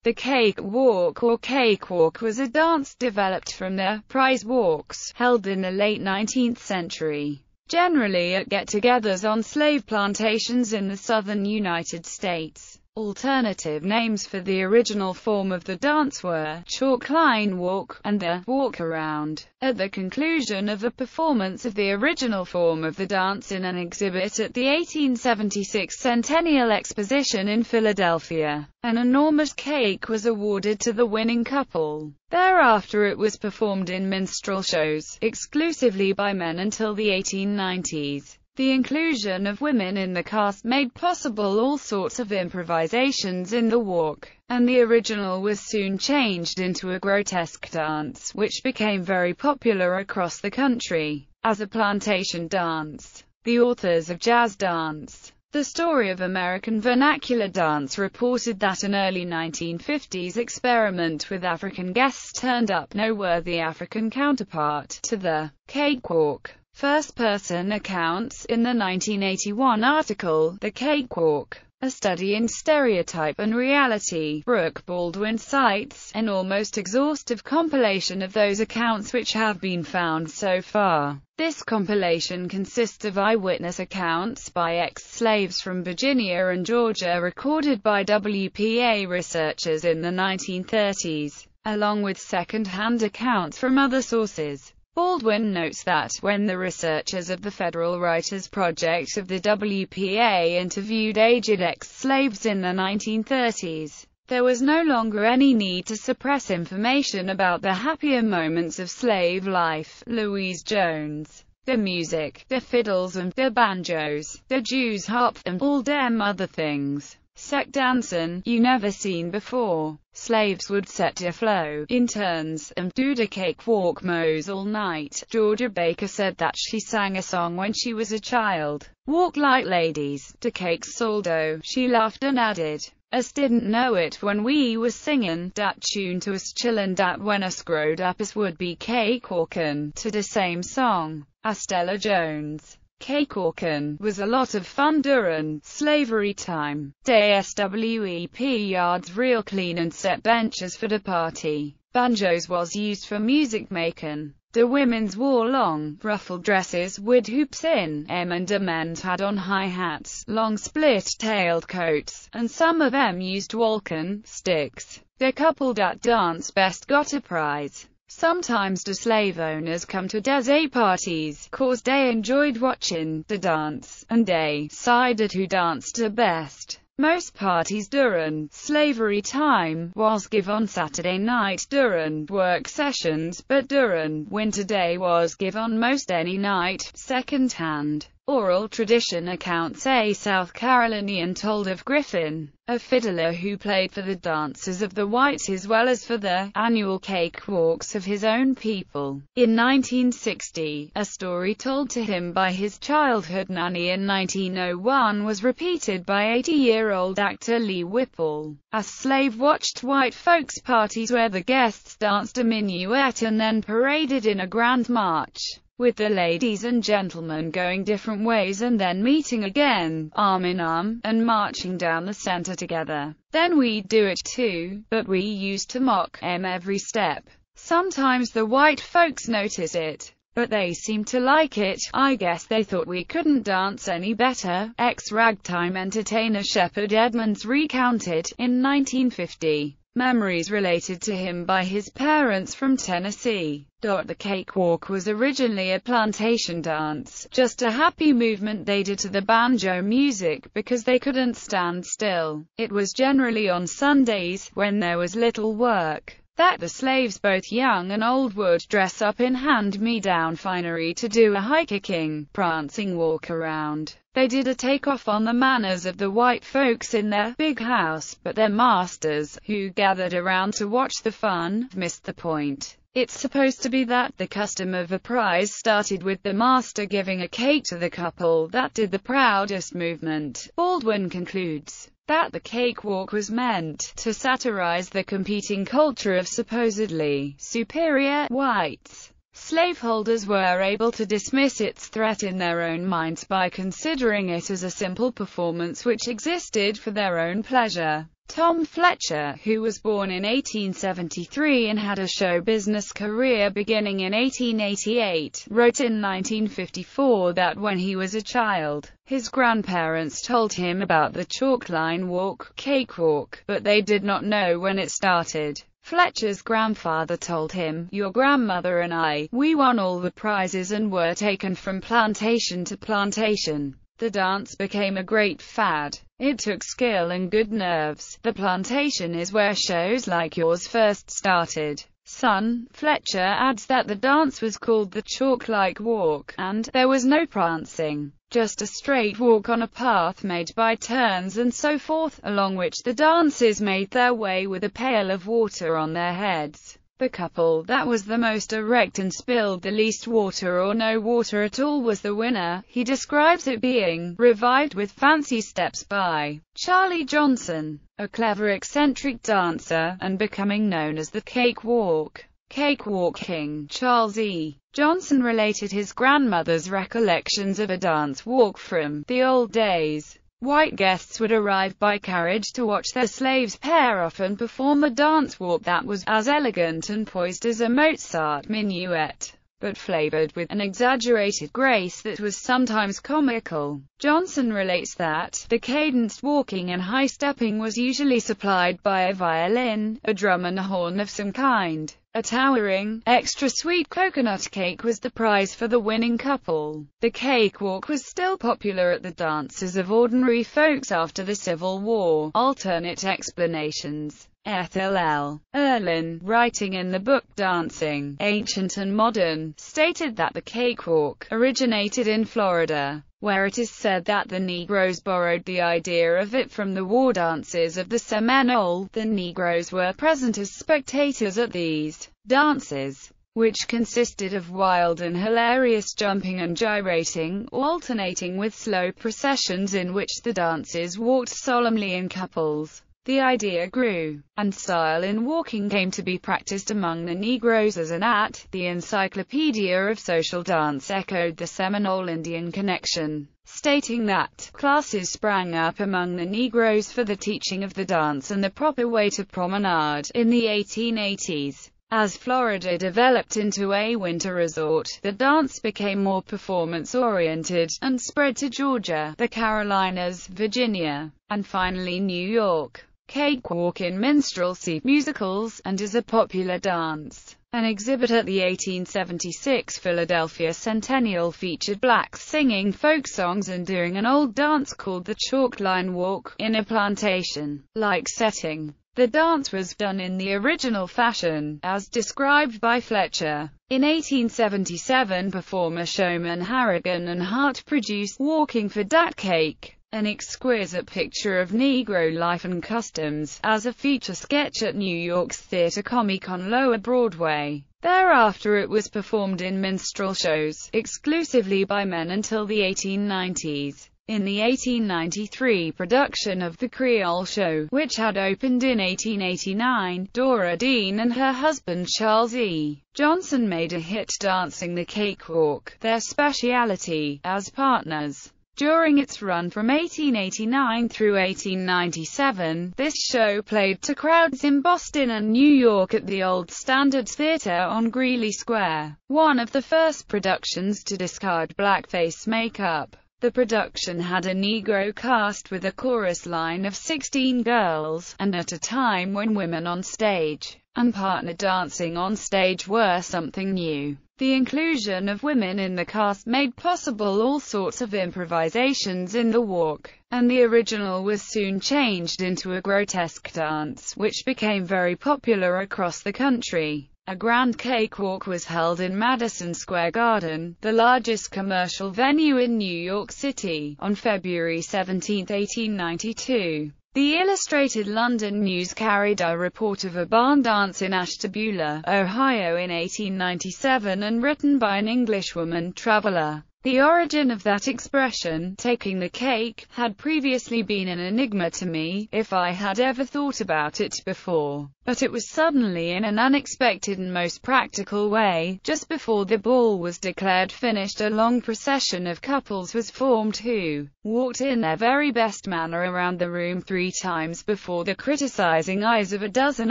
The cakewalk or cakewalk was a dance developed from the prize walks, held in the late 19th century, generally at get-togethers on slave plantations in the southern United States. Alternative names for the original form of the dance were chalk line walk and the walk around. At the conclusion of a performance of the original form of the dance in an exhibit at the 1876 Centennial Exposition in Philadelphia, an enormous cake was awarded to the winning couple. Thereafter it was performed in minstrel shows, exclusively by men until the 1890s. The inclusion of women in the cast made possible all sorts of improvisations in the walk, and the original was soon changed into a grotesque dance, which became very popular across the country, as a plantation dance. The authors of Jazz Dance, The Story of American Vernacular Dance reported that an early 1950s experiment with African guests turned up no worthy African counterpart to the cakewalk. First-person accounts. In the 1981 article, The Cakewalk, A Study in Stereotype and Reality, Brooke Baldwin cites an almost exhaustive compilation of those accounts which have been found so far. This compilation consists of eyewitness accounts by ex-slaves from Virginia and Georgia recorded by WPA researchers in the 1930s, along with second-hand accounts from other sources. Baldwin notes that, when the researchers of the Federal Writers Project of the WPA interviewed aged ex-slaves in the 1930s, there was no longer any need to suppress information about the happier moments of slave life. Louise Jones. The music, the fiddles and the banjos, the Jews harp and all dem other things. Sek dancin' you never seen before. Slaves would set to flow in turns, and do the cakewalk mows all night. Georgia Baker said that she sang a song when she was a child. Walk like ladies, de cake soldo. She laughed and added, us didn't know it when we was singin' dat tune to us chillin' dat when us growed up us would be cakewalkin' to de same song. Estella Jones. Cakewalkin' was a lot of fun during slavery time. Day SWEP yards real clean and set benches for the party. Banjos was used for music making. The women's wore long, ruffled dresses with hoops in 'em and the men's had on high hats, long split-tailed coats, and some of 'em used walkin' sticks. The couple that danced best got a prize. Sometimes the slave owners come to des parties, cause they enjoyed watching the dance, and they decided who danced the best. Most parties during slavery time was give on Saturday night during work sessions, but during winter day was give on most any night. Second-hand oral tradition accounts. A South Carolinian told of Griffin, a fiddler who played for the dances of the whites as well as for the annual cakewalks of his own people. In 1960, a story told to him by his childhood nanny in 1901 was repeated by 80-year-old actor Lee Whipple. A slave watched white folks' parties where the guests danced a minuet and then paraded in a grand march, with the ladies and gentlemen going different ways and then meeting again, arm in arm, and marching down the center together. Then we'd do it too, but we used to mock 'em every step. Sometimes the white folks noticed it, but they seemed to like it. I guess they thought we couldn't dance any better. Ex-ragtime entertainer Shepherd Edmonds recounted, in 1950, memories related to him by his parents from Tennessee. The cakewalk was originally a plantation dance, just a happy movement they did to the banjo music because they couldn't stand still. It was generally on Sundays, when there was little work, that the slaves both young and old would dress up in hand-me-down finery to do a high-kicking, prancing walk around. They did a takeoff on the manners of the white folks in their big house, but their masters, who gathered around to watch the fun, missed the point. It's supposed to be that the custom of a prize started with the master giving a cake to the couple that did the proudest movement. Baldwin concludes that the cakewalk was meant to satirize the competing culture of supposedly superior whites. Slaveholders were able to dismiss its threat in their own minds by considering it as a simple performance which existed for their own pleasure. Tom Fletcher, who was born in 1873 and had a show business career beginning in 1888, wrote in 1954 that when he was a child, his grandparents told him about the chalk line walk, cakewalk, but they did not know when it started. Fletcher's grandfather told him, "Your grandmother and we won all the prizes and were taken from plantation to plantation." The dance became a great fad. It took skill and good nerves. The plantation is where shows like yours first started. Son Fletcher adds that the dance was called the chalk-like walk, and there was no prancing, just a straight walk on a path made by turns and so forth, along which the dancers made their way with a pail of water on their heads. The couple that was the most erect and spilled the least water or no water at all was the winner. He describes it being revived with fancy steps by Charlie Johnson, a clever eccentric dancer, and becoming known as the Cakewalk. Cakewalk King Charles E. Johnson related his grandmother's recollections of a dance walk from the old days. White guests would arrive by carriage to watch their slaves pair off and perform a dance walk that was as elegant and poised as a Mozart minuet, but flavored with an exaggerated grace that was sometimes comical. Johnson relates that the cadenced walking and high stepping was usually supplied by a violin, a drum and a horn of some kind. A towering, extra-sweet coconut cake was the prize for the winning couple. The cakewalk was still popular at the dances of ordinary folks after the Civil War. Alternate explanations. Ethel L. Erlin, writing in the book Dancing, Ancient and Modern, stated that the cakewalk originated in Florida, where it is said that the Negroes borrowed the idea of it from the war dances of the Seminole. The Negroes were present as spectators at these dances, which consisted of wild and hilarious jumping and gyrating, alternating with slow processions in which the dancers walked solemnly in couples. The idea grew, and style in walking came to be practiced among the Negroes as an art. The Encyclopedia of Social Dance echoed the Seminole Indian connection, stating that classes sprang up among the Negroes for the teaching of the dance and the proper way to promenade. In the 1880s, as Florida developed into a winter resort, the dance became more performance-oriented, and spread to Georgia, the Carolinas, Virginia, and finally New York. Cakewalk in minstrelsy, musicals, and is a popular dance. An exhibit at the 1876 Philadelphia Centennial featured blacks singing folk songs and doing an old dance called the chalk line walk, in a plantation-like setting. The dance was done in the original fashion, as described by Fletcher. In 1877, performer showman Harrigan and Hart produced Walking for Dat Cake, an exquisite picture of Negro life and customs, as a feature sketch at New York's Theatre Comique on Lower Broadway. Thereafter it was performed in minstrel shows, exclusively by men until the 1890s. In the 1893 production of The Creole Show, which had opened in 1889, Dora Dean and her husband Charles E. Johnson made a hit dancing the cakewalk, their speciality, as partners. During its run from 1889 through 1897, this show played to crowds in Boston and New York at the Old Standard Theatre on Greeley Square, one of the first productions to discard blackface makeup. The production had a Negro cast with a chorus line of 16 girls, and at a time when women on stage and partner dancing on stage were something new, the inclusion of women in the cast made possible all sorts of improvisations in the walk, and the original was soon changed into a grotesque dance, which became very popular across the country. A grand cakewalk was held in Madison Square Garden, the largest commercial venue in New York City, on February 17, 1892. The Illustrated London News carried a report of a barn dance in Ashtabula, Ohio in 1897 and written by an Englishwoman traveler. The origin of that expression, taking the cake, had previously been an enigma to me, if I had ever thought about it before. But it was suddenly, in an unexpected and most practical way, just before the ball was declared finished, a long procession of couples was formed who walked in their very best manner around the room 3 times before the criticizing eyes of a dozen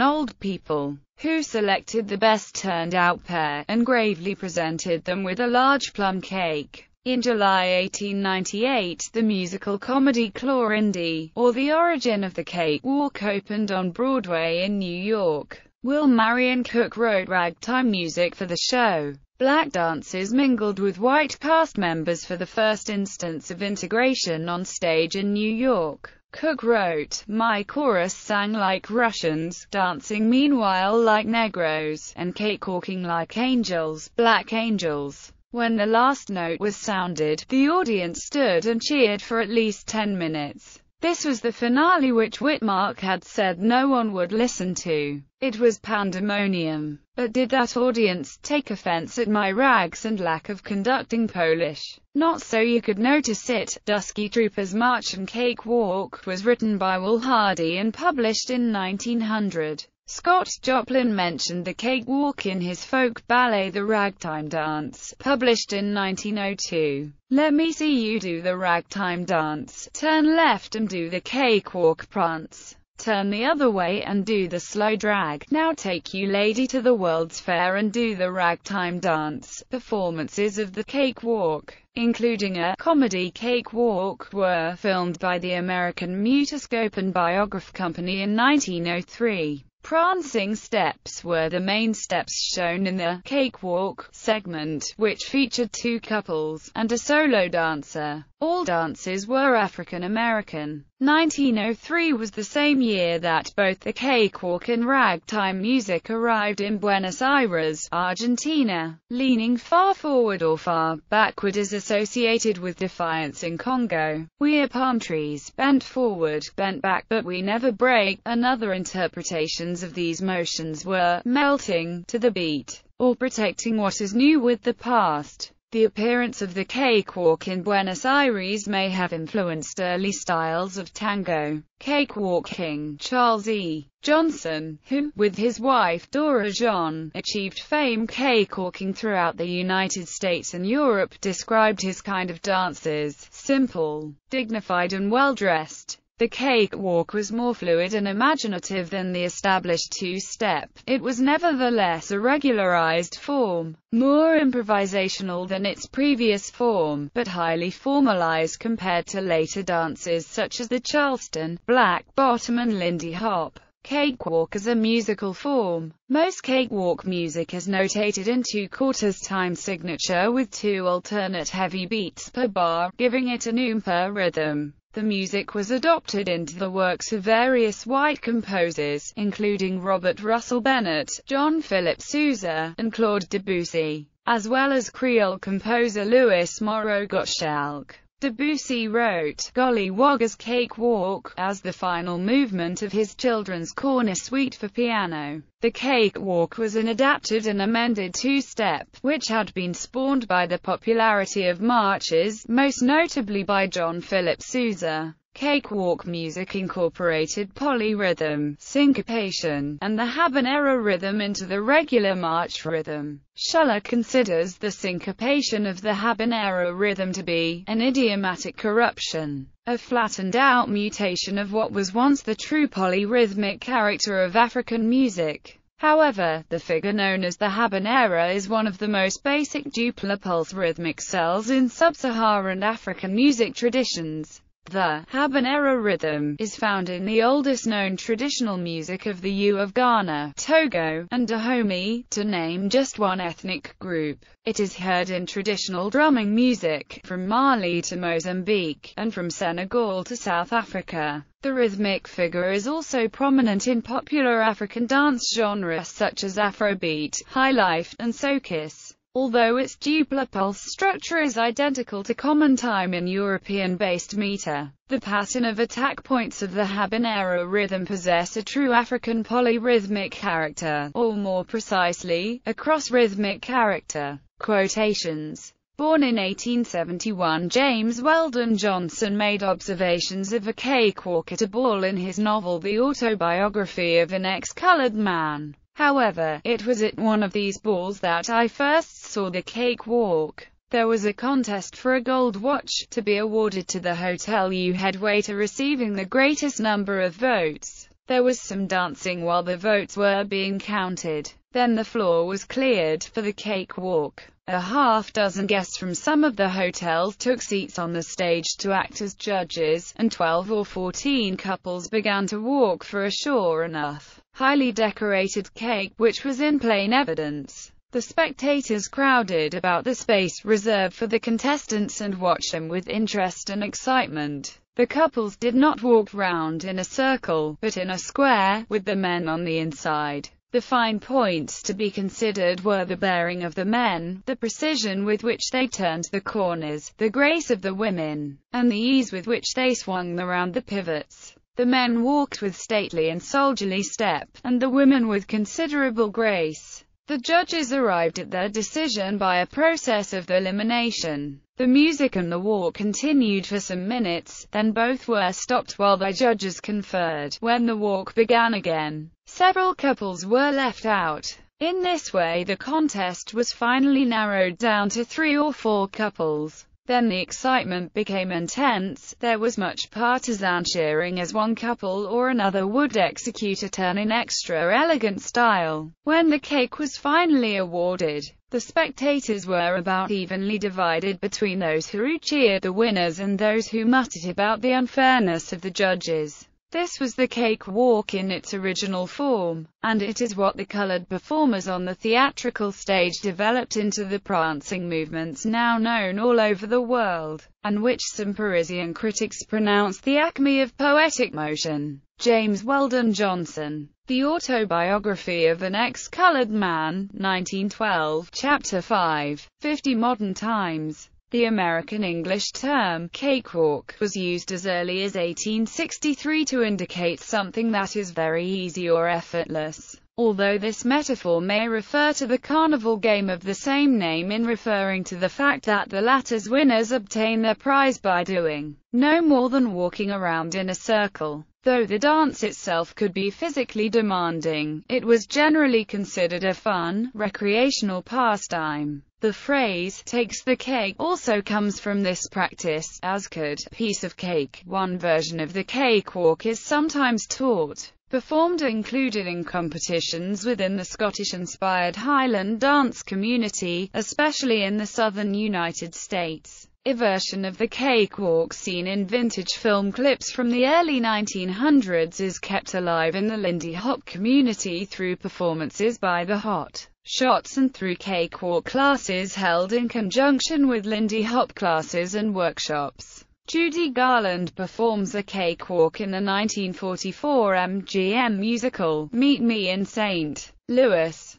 old people, who selected the best turned-out pair, and gravely presented them with a large plum cake. In July 1898, the musical comedy Clorinda, or The Origin of the Cake Walk, opened on Broadway in New York. Will Marion Cook wrote ragtime music for the show. Black dancers mingled with white cast members for the first instance of integration on stage in New York. Cook wrote, "My chorus sang like Russians, dancing meanwhile like Negroes, and cakewalking like angels, black angels." When the last note was sounded, the audience stood and cheered for at least 10 minutes. This was the finale which Whitmark had said no one would listen to. It was pandemonium. But did that audience take offense at my rags and lack of conducting Polish? Not so. You could notice it. Dusky Trooper's March and Cake Walk was written by Will Hardy and published in 1900. Scott Joplin mentioned the cake walk in his folk ballet The Ragtime Dance, published in 1902. Let me see you do the ragtime dance. Turn left and do the cakewalk prance. Turn the other way and do the slow drag. Now take you lady to the World's Fair and do the ragtime dance. Performances of the cakewalk, including a comedy cakewalk, were filmed by the American Mutoscope and Biograph Company in 1903. Prancing steps were the main steps shown in the cakewalk segment, which featured 2 couples and a solo dancer. All dances were African American. 1903 was the same year that both the cakewalk and ragtime music arrived in Buenos Aires, Argentina. Leaning far forward or far backward is associated with defiance in Congo. We are palm trees, bent forward, bent back, but we never break. Another interpretations of these motions were melting to the beat, or protecting what is new with the past. The appearance of the cakewalk in Buenos Aires may have influenced early styles of tango. Cakewalk king Charles E. Johnson, who, with his wife Dora John, achieved fame cakewalking throughout the United States and Europe, described his kind of dances simple, dignified and well-dressed. The cakewalk was more fluid and imaginative than the established 2-step. It was nevertheless a regularized form, more improvisational than its previous form, but highly formalized compared to later dances such as the Charleston, Black Bottom and Lindy Hop. Cakewalk as a musical form. Most cakewalk music is notated in 2/4 time signature with 2 alternate heavy beats per bar, giving it an oompa rhythm. The music was adopted into the works of various white composers, including Robert Russell Bennett, John Philip Sousa, and Claude Debussy, as well as Creole composer Louis Moreau Gottschalk. Debussy wrote "Golly Wogger's Cakewalk" as the final movement of his children's corner suite for piano. The cakewalk was an adapted and amended 2-step, which had been spawned by the popularity of marches, most notably by John Philip Sousa. Cakewalk music incorporated polyrhythm, syncopation, and the habanera rhythm into the regular march rhythm. Schuller considers the syncopation of the habanera rhythm to be an idiomatic corruption, a flattened-out mutation of what was once the true polyrhythmic character of African music. However, the figure known as the habanera is one of the most basic dupla-pulse rhythmic cells in sub-Saharan African music traditions. The habanera rhythm is found in the oldest known traditional music of the Ewe of Ghana, Togo, and Dahomey, to name just one ethnic group. It is heard in traditional drumming music, from Mali to Mozambique, and from Senegal to South Africa. The rhythmic figure is also prominent in popular African dance genres such as Afrobeat, highlife, and soukous. Although its dupla-pulse structure is identical to common time in European-based meter, the pattern of attack points of the habanera rhythm possess a true African polyrhythmic character, or more precisely, a cross-rhythmic character. Quotations. Born in 1871, James Weldon Johnson made observations of a cakewalk at a ball in his novel The Autobiography of an Ex-Colored Man. However, it was at one of these balls that I first saw the cakewalk. There was a contest for a gold watch, to be awarded to the hotel head waiter receiving the greatest number of votes. There was some dancing while the votes were being counted. Then the floor was cleared for the cakewalk. A half-dozen guests from some of the hotels took seats on the stage to act as judges, and 12 or 14 couples began to walk for a sure enough, highly decorated cake, which was in plain evidence. The spectators crowded about the space reserved for the contestants and watched them with interest and excitement. The couples did not walk round in a circle, but in a square, with the men on the inside. The fine points to be considered were the bearing of the men, the precision with which they turned the corners, the grace of the women, and the ease with which they swung around the pivots. The men walked with stately and soldierly step, and the women with considerable grace. The judges arrived at their decision by a process of elimination. The music and the walk continued for some minutes, then both were stopped while the judges conferred. When the walk began again, several couples were left out. In this way the contest was finally narrowed down to 3 or 4 couples. Then the excitement became intense. There was much partisan cheering as one couple or another would execute a turn in extra elegant style. When the cake was finally awarded, the spectators were about evenly divided between those who cheered the winners and those who muttered about the unfairness of the judges. This was the cakewalk in its original form, and it is what the colored performers on the theatrical stage developed into the prancing movements now known all over the world, and which some Parisian critics pronounced the acme of poetic motion. James Weldon Johnson. The Autobiography of an Ex-Colored Man, 1912, Chapter 5, 50 Modern Times. The American English term, cakewalk, was used as early as 1863 to indicate something that is very easy or effortless, although this metaphor may refer to the carnival game of the same name in referring to the fact that the latter's winners obtain their prize by doing no more than walking around in a circle. Though the dance itself could be physically demanding, it was generally considered a fun, recreational pastime. The phrase, takes the cake, also comes from this practice, as could, piece of cake. One version of the cakewalk is sometimes taught, performed or included in competitions within the Scottish-inspired Highland dance community, especially in the southern United States. A version of the cakewalk seen in vintage film clips from the early 1900s is kept alive in the Lindy Hop community through performances by the Hot Shots and through cakewalk classes held in conjunction with Lindy Hop classes and workshops. Judy Garland performs a cakewalk in the 1944 MGM musical, Meet Me in St. Louis.